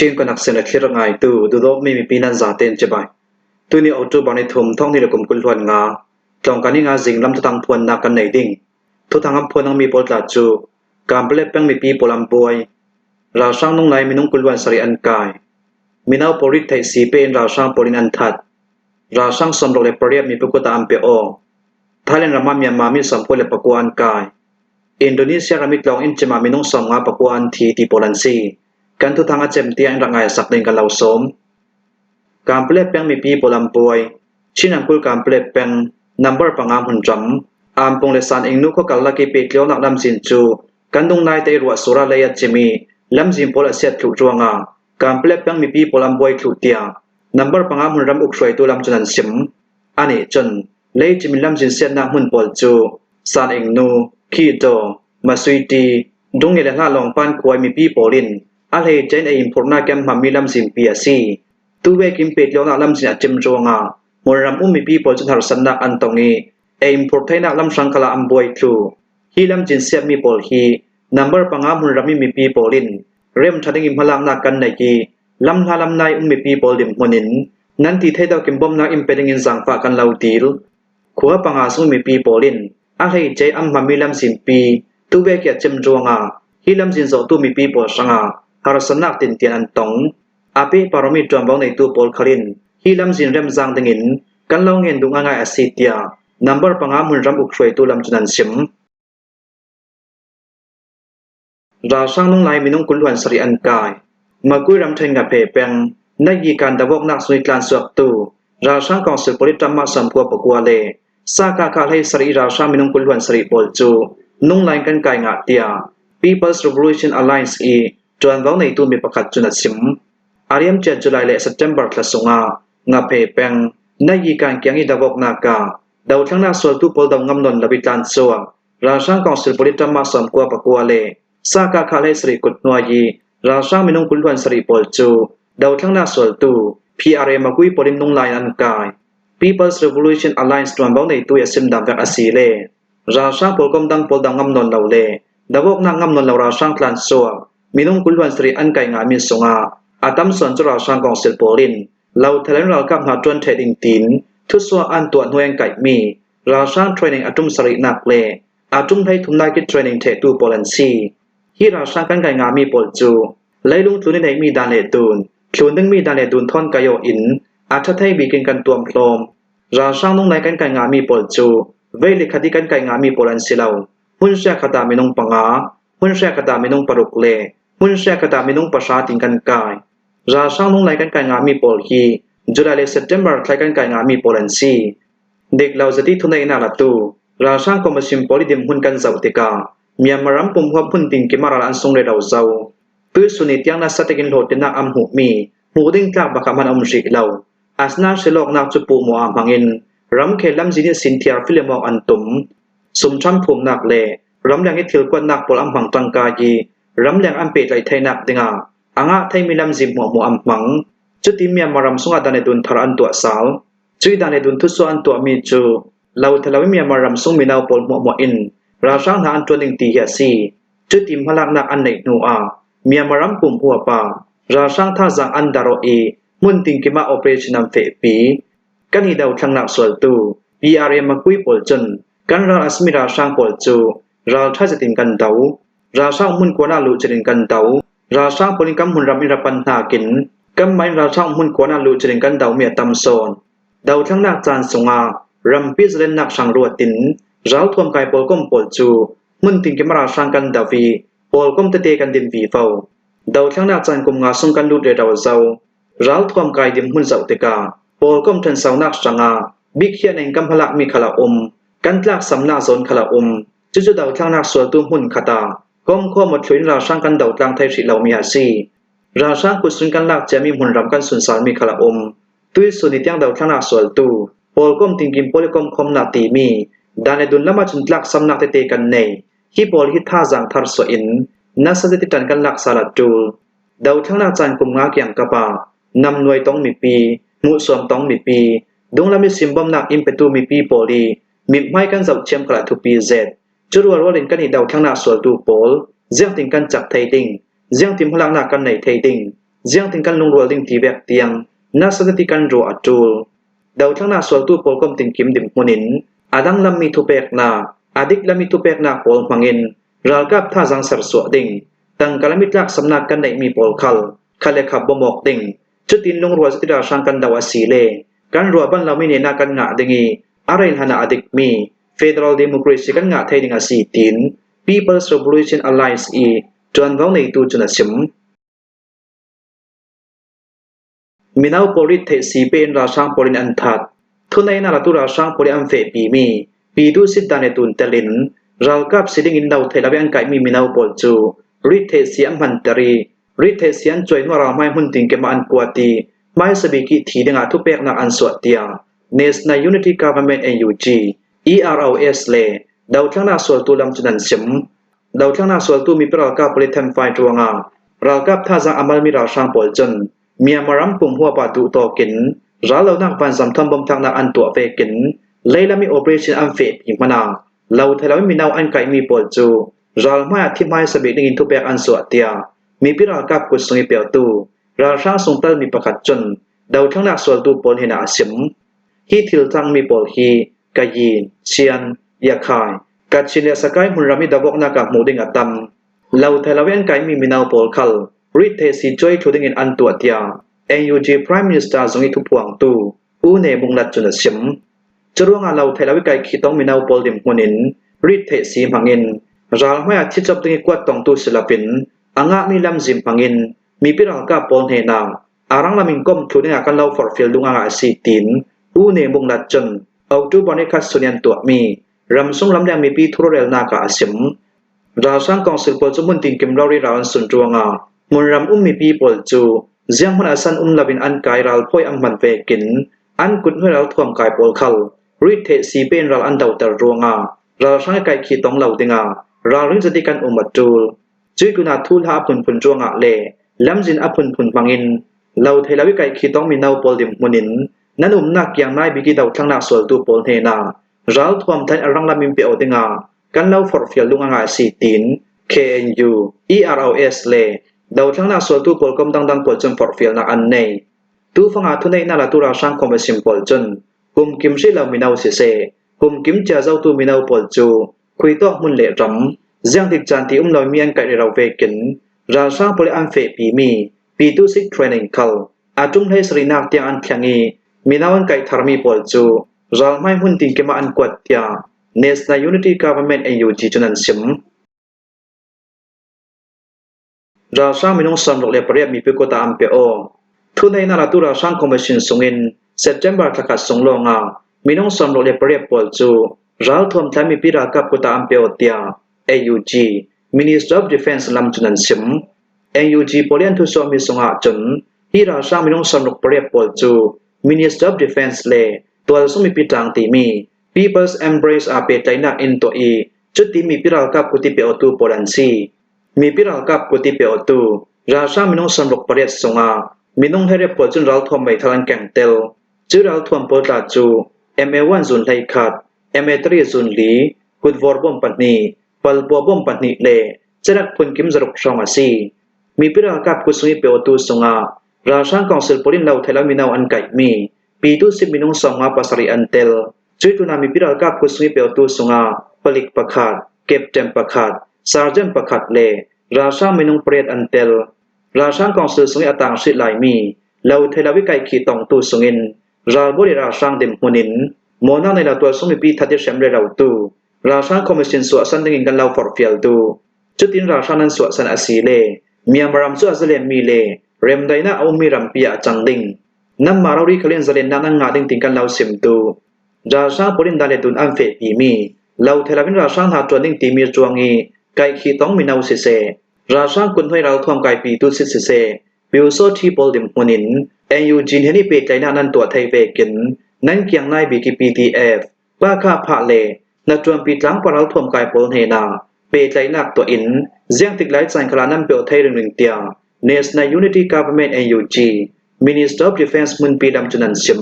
chen ko nak sen la thlir ngai tu du do mi pinan za ten che bai tu ni auto bani thum thong ni le kum kul huan nga tlong kani nga jing lam tang phuan na kan nei ding thu thang am phuan ang mi pol tla chu kam ple peng mi pi polam boy ra sang nong nai minung kul wan sari an kai minau porit thai si pen ra sang porin an that ra sang som lo le pariat mi pukuta am pe o thailand rama myanmar mi som pole pakuan kai Indonesia ramit long in chema minung som nga pakuan thi ti polan si kan thu thanga chem tiang rangai sak ning kan lau som kample peng mi pi polam poi chinang kul kample peng number pangam hun jam am pong le san ing nu ko kal la ki pe kleo nak lam sin chu kan dung nai te ruwa sura le ya chemi lam jim pol aset thu ruanga kample peng mi pi polam boy thu tia number pangam hun ram uk hroi tu lam chunan sim ani chon le chimi lam jin set na hun pol chu san ing nu khi do masui ti dung le la long pan khoi mi pi polin a le chen e import na kem ma mi lam jin pi asi tu ve kim pe kleo na lam jin a chim ruanga moram mi pi pol chun har san nak an tongi e import thaina lam sang kala am boy thu hi lam jin siap mi pol hi number pangam hun rami mi pi polin rem thading im halang na kan nai ki lam ha lam nai mi pi pol dim honin nan ti thai daw kim bom na im peding in zang fa kan lau til khuwa panga su mi pi polin a hei che am ma mi lam sin pi tu ve kya chem ruanga hi lam jin zo tu mi pi pol sanga har sanak tin tian an tong ape paromi tram bang nei tu pol kharin hi lam jin rem zang dingin kan lo ngen dung anga asitia number pangam hun ram uk hroi tu lam chunan sim ra sang nong lai minung kul huan sari an kai magui ram thain nga pe peng na yi kan da wok nak sui klan suak tu ra sang kong se poli tamma sam ko pakwa le sa ka kha lai sari ra sang minung kul huan sari pol chu nong lai kan kai nga tia People's Revolution Alliance e chuan wang nei tu mi pakhat chuna sim ariam che July le September thlasunga nga pe peng na yi kan kyang i da wok na ka daw thang na sol tu pol daw ngam non labi tlan chuwa ra sang kong se poli tamma sam ko pakwa le sa ka kha lai sari kut nuwa yi ra sang minung kul huan sari pol chu daw thang na sol tu PRA magui polin nong lai an kai People's Revolution Alliance tuan bang nei tu ya sim dam vek asile ra sang pol kom dang pol dang ngam non law le dawok na ngam non law ra sang tlan chuwa minung kul huan sari an kai nga mi songa atam son chu ra sang kong sel polin law thalen ra kap na tuan theding tin thu swa an tuan hueng kai mi ra sang training atum sari nak le atum thai thum na ki training the tu polan si hi ra sang kan kai nga mi pol chu leilung tu ni nei mi dan le tun thlun ding mi dan le dun thon kayo in atha thai bi kin kan tuam thlom ra sang nong nai kan kai nga mi pol chu ve le khati kan kai nga mi polan silaw hun sha khata minung panga hun sha khata minung paruk le hun sha khata minung pasha ting kan kai ra sang nong nai kan kai nga mi pol hi July le September thai kan kai nga mi polan si dek law zati thunai na la tu ra sang komasim polidim hun kan zau te ka Myanmaram pum hwa phun ting ki maral an song le daw zau pu suni tiang na satekin lo te na am hu mi hu ding tlak baka man om ri law asna selok na chu pu mo am hangin ram khe lam jini sin thiar filemo an tum sum tham phum nak le ram lang i thil kwan nak pol am hang tang ka ji ram lang am pe lai thai nak dinga anga thai mi lam jim mo am mang chu ti Myanmaram sunga dane dun thar an to sal chui dane dun thu so an to mi chu law thalawi Myanmaram sung mi naw pol mo in ra sang na an tuaning ti ya si chu tim halak nak an nei nu a Myanmaram pum huwa pa ra sang tha jang an daro e mun ting ki ma operation am fe pi kan hi daw thang nak sol tu PRA makui pol chun kan ra asmi ra sang pol chu ra tha jatin kan daw ra sang mun ko na lu chirin kan daw ra sang polin kam hun ram in ra pan na kin kam mai ra sang mun ko na lu chirin kan daw mi tam son daw thang nak chan sunga ram pi zlen nak sang ruatin rau thom kai pol kom pol chu mun ting ki mara sang kan dawi pol kom te te kan dim vi fo daw thang na chan kum nga sung kan lu de daw zau rau thom kai dim hun zau te ka pol kom than sau nak sanga big hian eng kam halak mi khala kan tlak samna zon khala chu chu daw thang nak sol tu hun khata kom kho mo thluin ra sang kan daw tlang thai ri law mi asi ra sang ku sun kan lak chami hun ram kan sun sal mi khala tui suni tiang daw thang nak sol tu pol kom ting kim pol kom khom na ti mi dane dun lama chun tlak samnak te te kan nei hi pol hi tha jang thar so in na sa ti tan kan lak sala tul daw thang na chan kum nga kyang ka pa nam noi tong mi pi mu som tong mi pi dung lami simbom nak impetu mi pi poli mi mai kan zau chem kala thu pi z churwal walin kan hi daw thang na sol tu pol jiang ting kan chak thei ding jiang tim halak na kan nei thei ding เจียงถึงกันลงรัวลิงทีแบกเตียงน่าสติกันรัวอัจูลดาวทั้งนาสวลตู้ปอลกมติงกิมดิมมุนินอาดังลำมีทุเปกนาอาดิกลำมีทุเปกนาปอลมังอินรัลกับท่าจังสรสวดิงตั้งกลมิตลักสำนักกันในมีปอลคัลคาเลขับบมอกดิงจุดดินลงรัวสติราชังกันดาวสีเลกันรัวบันเราไม่เนนากันงะดิงีอะไรหันอาดิกมี Federal Democracy กันงะไทยดิงอาสีติน People's Revolution Alliance อีจวนเขาในตูจุนสิมมินาวปริตเทสีเป็นราชางปรินอันทัดทุนในนาราตุราชางปริอันเฟปีมีปีดูสิดานตุนเตลินรัลกับสิดิงอินดาวเทลาเบียนไกมีมินาวปอลจูริเทสีอัมพันตรีริเทสีอันจวยนวราไม่หุ่นติงเกมาอันกวาตีไม่สบิกิทีดิงอาทุเปกนักอันสวดเตีย National Unity Government NUG EROS เลดาวทั้งนาสวลตูลำจุนันสิมดาวทั้งนาสวลตูมีปรากับปริเทมไฟตัวงารัลกับท่าจังอามัลมีราชางปอลจนเมียมารัมปุ่มหัวปาดูโตกินรัลเรานักฟันสำทับบมทางนักอันตัวเฟกินเลยละมีโอเปอเรชั่นอันเฟกพิมนาเราเทลามีนาวอันไกมีปอลจูรัลมาที่ไม่สบิดิงอินทุเปกอันสวดเตียมีปรากับกุศลเปียวตูราชางทรงเตลมีประคัดจนดาวทั้งนักสวลตูปอลเฮนาสิมฮีทิลทังมีปอลฮีกายีนเชียนยาคายกัดชินเนสกายมุนรามิดาวกนักมูดิงอัตัมเราเทลาเวนไกมีมินาวปอลคัลริเทสีจอยทุดิงอินอันตัวเตียNUG Prime Minister ทรงอิทุพวงตูอูเนมุงลัดจุนสิมจรวงอาเราเทลาวิกายขีต้องมินาวปอลดิมมุนินริเทสีมังอินรัลไม่อาทิตย์จับตึงกวดตองตูศิลปินอ่างมีลำซิมมังอินมีพิรัลกาปอลเฮนาอารังลามิงก้มทุดิงอากันเราฟอร์ฟิลดุงอาสีตินอูเนมุงลัดจุนเอาตูบอนิคัสสุนียนตัวมีรำทรงลำแดงมีปีทุเรลนากาสิมราชังกองสิลปอลจุมุนติงกิมเราริราวันสุนจวงอามุนรำมีปีปอลจูเจียงมันอาศันลาบินอันกายรัลพ่อยอัมมันเวกินอันกุดให้เราท่วมกายปอลคัลริเทสีเป็นรัลอันดาวตรรวงาเราช่างกายขีตองเหล่าดิงาเราริงจะติกันอุมัดจูลจุยกุนาทูลหาพุนพุนจวงอาเลล้ำจินอพุนพุนปังอินเราเทลาวิกายขีตองมีนาวปอลดิมมุนินนั่นนักยังนายบิกิดาวทั้งนักสวลตูปอลเฮนาเราท่วมทันอรังลามิมเปโอดิงากันเราฟอร์ฟิลลุงอาสีติน KNU EROS เลดาวทั้งนาสวลตูปอลกมดังปอลจนฟอร์ฟิลนักอันเนยตูฟังอาทุนในนาลาตูราช่างคอมเมซิมปอลจนกุมกิมชิลามินาวเสเซกุมกิมเจ้าเจ้าตูมินาวปอลจูคุยโตมุนเล่รำเจียงติดจานที่เรามีอันไกเราเวกินราช่างปอลอันเฟปีมีปีตูซิกเทรนนิ่งคัลอาจุมให้สรีนักเตียงอันเพียงอีมินาวอันไกทาร์มีปอลจูรัลไม่หุ่นติงเกมาอันกวดเตีย National Unity Government NUG จุนันสิมราชามินงสัมลกเลปเรียมีพิโกตาอัมเปโอทุนในนาราตุราชางคอมมิชชั่นสงอินเซปเทมเบอร์ทักษสงลงอามินงสัมลกเลปเรียปอลจูรัลทวมทามีพิรากับกุตาอัมเปโอเตีย AUG Minister of Defense ลำจุนันสิม AUG ปอลียนทุสวามิสงอาจนที่ราชามินงสัมลกเปรียปอลจู Minister of Defense เลตัวสมิพิจังตีมี People's Embrace อาเปใจนักอินตัวอีจุดที่มีพิรากับกุติเปโอตูโปลันซีมีพิรัลกับกุติเปโอตูราชามินงสัมลกปริยสงอามินงเฮเรปอจุนรัลทวมไปทลังแก่งเตลจืรัลทวมปอตาจู MA1 ซุนไทคัด MA3 ซุนลีกุดวอร์บอมปัตนีปัลบัวบอมปัตนีเลจรักพุนกิมจรุกชองอาซีมีพิรัลกับกุสุนิเปโอตูสงอาราชากองสิลปรินเลาเทลามินาวอันไกมีปีตุสิมินงสงอาปัสริอันเตลจุยตุนามีพิรัลกับกุสุนิเปโอตูสงอาปลิกประคัดเก็บเต็มประคัดซาร์เจนประคัดเลราชามินุงเปรตอันเตลราชากองสือสงอต่างสิลายมีเลวเทลาวิไกขีตองตูสงินราบุรีราชางเดมมุนินโมนาในลาตัวสมิปีทัดเดชมเรเราตูราชาคอมมิชชั่นสวสันดิงกันเลาฟอร์ฟิลตูจุดอินราชานันสวสันอาศีเลมียามรำสวสเลมีเลเรมไดนาเอามีรำปียจังดิงนัมมารารีคลินสเลนนังงาดิงติงกันเลาสิมตูราชาปรินดาเลตุนอันเฟปีมีเลวเทลาวินราชาหาตัวดิงตีมีจวงอีไก่ขีต้องมีนาวเสเซราชากุนให้เราท่วมไก่ปีตุสิเซบิวโซทีปอลดิมมุนินNUGจินเฮนิเปใจนานันตัวไทยเวกินนั่นเกียงนายบีกี PDF ว่าข้าพระเลนัดจวนปีหลังปะเราท่วมไก่ปอลเฮนาเปใจนักตัวอินเจียงติดไหลใจคลานันเปียวไทยเรื่องเตีย National Unity Government NUG Minister of Defense มุนปีดำจุนันสิม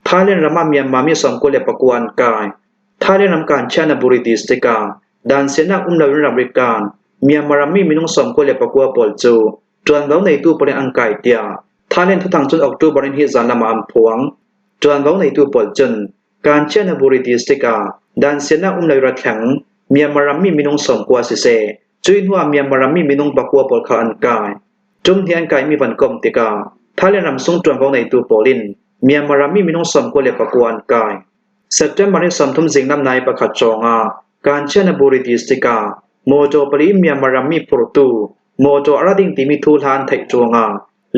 ท้ายเล่นระมาเมียนมามีสองกุเลปกวนกายท้ายเล่นนำการชานาบุรีดิสติกาดันเสนาลาวินรัมริการ เมียมารมีมินุงสมก็เลปกัวปอลจูจวนเว้าในตู้ปริอังไกเตียท่าเล่นทุกทางจนออกตู้บริณฮิจานละมาอัมพวงจวนเว้าในตู้ปอลจนการเชนบุรีดิสติกาดันเสนาในรัฐแข็งเมียมารมีมินุงสมกัวสิเซจุยนัวเมียมารมีมินุงปกัวปอลคาอันกายจุมที่อันกายมีวันกอมติกาท่าเล่นรำส่งจวนเว้าในตู้ปอลินเมียมารมีมินุงสมก็เลปกัวอันกายเซปเทมเบอร์สมทุมสิงนำนายประคัดจงอาการเชนบุรีดิสติกาโมโจปริเมียมารมีปรตูโมโจอาราดิงติมิทูลานไทจงอา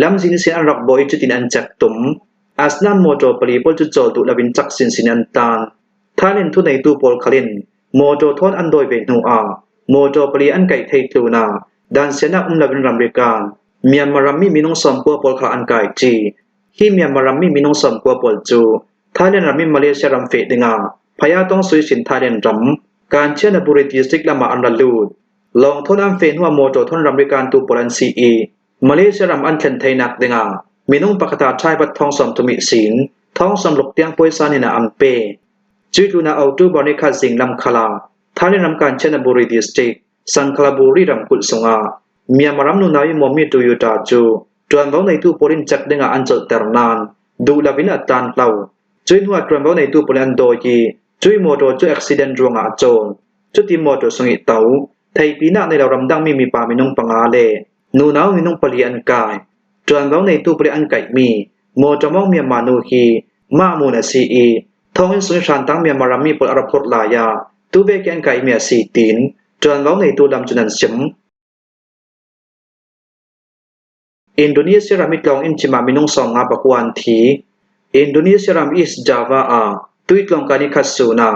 ลำสินสินอันรักบอยจุดอินอันจักตุมอาสนันโมโจปริปอลจุดโจตุลวินจักสินสินอันตานท่าเล่นทุนในตู้ปอลคลินโมโจทอนอันโดยเวนูอาโมโจปริอันไก่ไทตูนาดันเสนาลวินรัมริการเมียมารมีมินุงสมกัวปอลคาอันไก่จีที่เมียมารมีมินุงสมกัวปอลจูท่าเล่นรามิมาเลเซียรัมเฟดิงาพยาต้องสุยสินท่าเล่นรัมการเชื่อในบุรีดิสติกละมาอันละลูดลองทนอันเฟนหัวโมโจทนรัมริการตูปอลันซีอีมาเลเซียรัมอันเข็นไทยนักดิงามินุงปกตาชายบัดทองสมตุมิศินทองสมลกเตียงป่วยซานินาอัมเปจุดลูนาเอาตูบอนิคาสิงลำคลาท่าเล่นรำการเชื่อในบุรีดิสติกสังคลาบุรีรัมกุลสงาเมียมารัมนุนายมอมีตูยูตาจูจวนเว้าในตู้ปอลินจักดิงาอันจดเตอร์นานดูลาวินอัตตานเล่าจุดหัวจวนเว้าในตู้ปอลินโดยีจุยโมโตจุยอักซิเดนรวงอาโจนจุดที่โมโตสงิเตาไทยปีนาในเรารำดังมีปามินุงปังอาเลนูนาวมินุงปลีอันกายจวนเว้าในตู้ปลีอันไก่มีโมจมองเมียมานูฮีมามูนซีอีทองอินสุนชันตั้งเมียมารามีปลอรพลลายาตู้เบกอันไก่เมียสีตีนจวนเว้าในตู้ดำจุนันชิมอินโดนีเซียรามิกลองอินจิมามินุงสองงาปกวันทีอินโดนีเซียรามอิสจาวาอาตุยกลองกานิคัสซูนา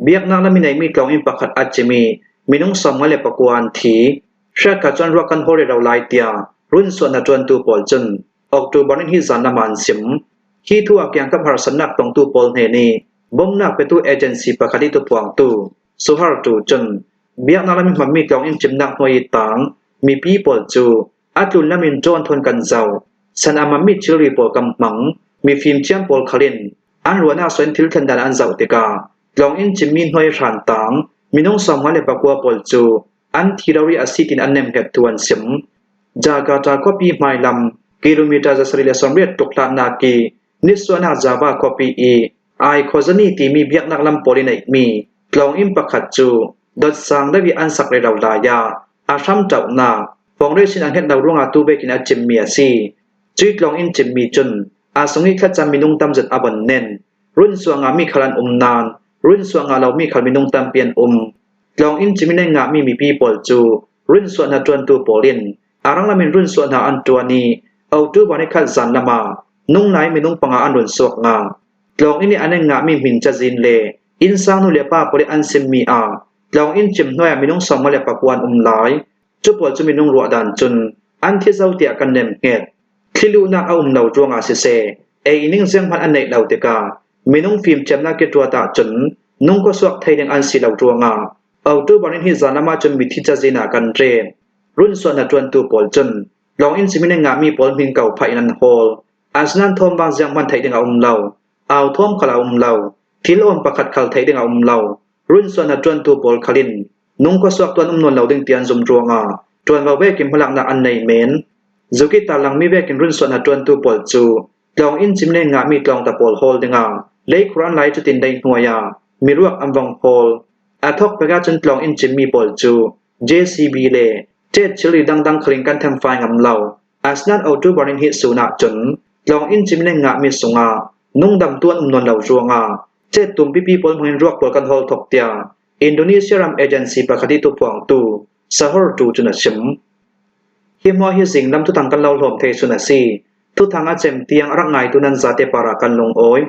เบียกนักละมินัยมีกลองอินปะขัดอัจจิมีมินุงสองงาเลปกวันทีเชื่อกัจจวนรักกันโฮเรเราไลเตียรุ่นส่วนจวนตูปอลจนออกตูบอลนิฮิจานนามันสิมที่ทั่วเกียงกับหารสนักตรงตูปอลเฮนีบ่มนักไปตู้เอเจนซี่ปะขัดที่ตัวปวงตูสุฮาร์ตูจนเบียกนักละมินมีกลองอินจิมนักหน่วยต่างมีปีปอลจูอัตุลละมินจวนทนกันเจ้าสันอามามิดชิรีปอลกำมังมีฟิล์มเชียมปอลคลินอันรัวนาสวนทิลทันดานอันเจ้าติกากลองอินจิมมินหน่วยรันต่างมินุงสองมาเลปะกัวปอลจูอันที่เราเรียกสิตินอันเนมเก็บทวนสิมจากาตาคอปีไมลัมกิโลเมตรจะสริเลสมเรียตุกลานากีนิสวนาจาวาคอปีอีไอโคซนีตีมีเบียกนักลำปอลินมีกลองอินปะขัดจูดดสังได้วิอันสักเรเราลายาอาชัมเจ้านาฟองเรชินอันเห็นดาวรุ่งอาตูเบกินอาจิมเมียซีจุยกลองอินจิมมีจุนอาสงิขัดจามินุงตำจัดอับันเนนรุ่นสวงามีขลันนานรุ่นสวงาเรามีขลมินุงตำเปียนกลองอินจิมินงามีปีปอลจูรุ่นส่วนหาจวนตูปอลินอารังละมินรุ่นส่วนหาอันตัวนี้เอาตูบอนิคัดซันละมานุ่งไหนมินุงปังอันรุนสวกงากลองอินนี่อันงามีมินจะจินเลอินสางนุเลป้าปอลิอันซิมมีอากลองอินจิมหน่วยมินุงสองมาเลปะกวนหลายจุปอลจูมินุงรัวดันจุนอันที่เจ้าเตียกันเนมเฮดที่ลูนักเอาเหนาจวงอาเซเซเออินิงเสียงพันอันในเหล่าเตกามินุงฟิล์มเจมนาเกตัวตาจุนนุ่งก็สวกไทยยังอันสีเหล่าจวงเอาตู้บอลนิฮิจานามาจนมีที่จะจีนากันเรนรุ่นส่วนหาจวนตูปอลจนลองอินซิมินงามีปอลมินเก่าไพนันโฮลอันสนันทอมบางยังมันไทยดึงเอาเหล่าเอาทอมขลาเหล่าทิลอมประคัดขลไทยดึงเอาเหล่ารุ่นส่วนหาจวนตูปอลคลินนุ่งก็สวกตัวนนวลเหล่าดึงเตียนจมจวงจวนมาเวกิมพลังนาอันในเมนจุกิตาลังมีเวกินรุ่นส่วนหาจวนตูปอลจูลองอินซิมินงามีกลองตะปอลโฮลดึงเลขครันไลจุตินได้หัวยามีรวกอัมวังโฮลอาทอกประกาศจนกลองอินจิมมีปอลจู JCB เลเจ็ดชลีดังคลิงกันทำไฟงำเหล่าอาสนัดเอาตูบอลินฮิสูนาจนกลองอินจิมเนงะมีสุงานุ่งดำตัวนนเหล่าจวงเจ็ดตุ่มปีปอลเงินรวกปอลกันโฮลทกเตียอินโดนีเซียรัมเอเจนซี่ประคติตุปวงตูสหรัฐจูนชิมฮิมวาฮิสิงนำทุตังกันเหล่าหลอมเทสุนซีทุทางอาเจมเตียงรักไงตุนันซาเตปารากันลงโอย